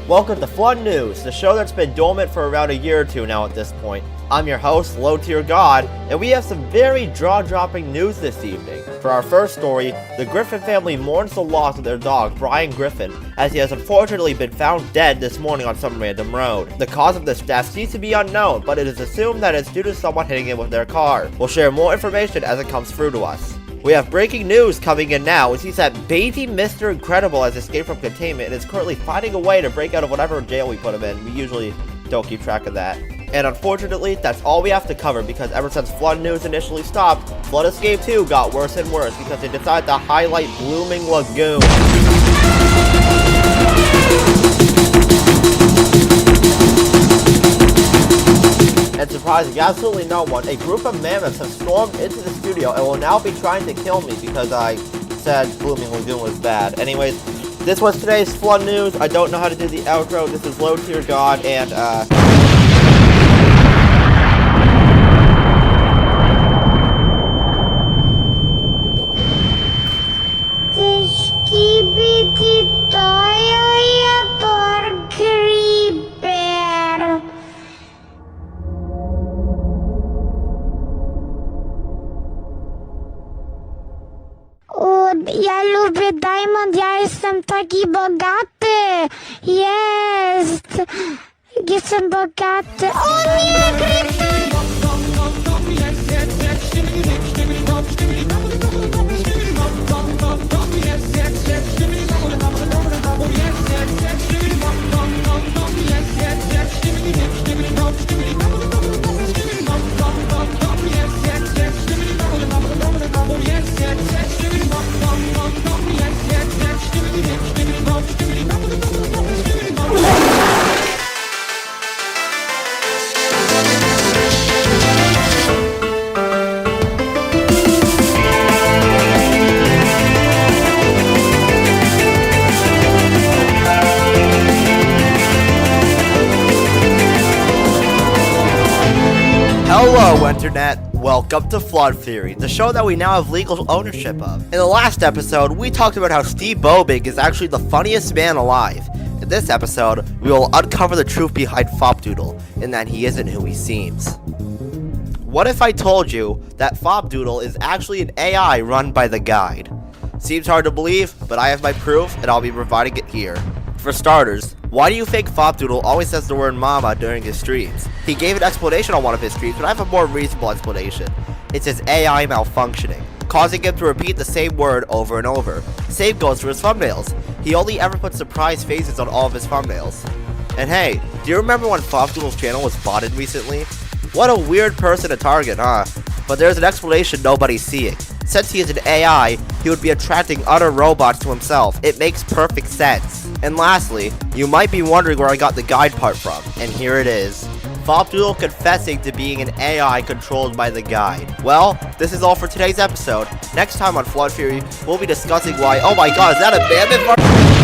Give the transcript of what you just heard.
Welcome to Flood News, the show that's been dormant for around a year or two now at this point. I'm your host, Low Tier God, and we have some very jaw-dropping news this evening. For our first story, the Griffin family mourns the loss of their dog, Brian Griffin, as he has unfortunately been found dead this morning on some random road. The cause of this death seems to be unknown, but it is assumed that it's due to someone hitting him with their car. We'll share more information as it comes through to us. We have breaking news coming in now. It seems that baby Mr. Incredible has escaped from containment and is currently finding a way to break out of whatever jail we put him in. We usually don't keep track of that. And unfortunately, that's all we have to cover because ever since Flood News initially stopped, Flood Escape 2 got worse and worse because they decided to highlight Blooming Lagoon. And surprising absolutely no one, a group of mammoths have stormed into the studio and will now be trying to kill me because I said Blooming Lagoon was bad. Anyways, this was today's Flood News. I don't know how to do the outro. This is Low Tier God, and the Skibidi toy creeper. O, ja lubię Diamond, ja jestem taki bogaty. Jestem bogaty. O nie, Gryfin! Hello, Internet! Welcome to Flood Theory, the show that we now have legal ownership of. In the last episode, we talked about how Steve Bobig is actually the funniest man alive. In this episode, we will uncover the truth behind Fopdoodle, and that he isn't who he seems. What if I told you that Fopdoodle is actually an AI run by the Guide? Seems hard to believe, but I have my proof, and I'll be providing it here. For starters, why do you think Fopdoodle always says the word mama during his streams? He gave an explanation on one of his streams, but I have a more reasonable explanation. It's his AI malfunctioning, causing him to repeat the same word over and over. Same goes for his thumbnails. He only ever puts surprise faces on all of his thumbnails. And hey, do you remember when Fopdoodle's channel was botted recently? What a weird person to target, huh? But there's an explanation nobody's seeing. Since he is an AI, he would be attracting other robots to himself. It makes perfect sense. And lastly, you might be wondering where I got the guide part from, and here it is. Fopdoodle confessing to being an AI controlled by the Guide. Well, this is all for today's episode. Next time on Flood Theory, we'll be discussing why— oh my god, is that a mammoth?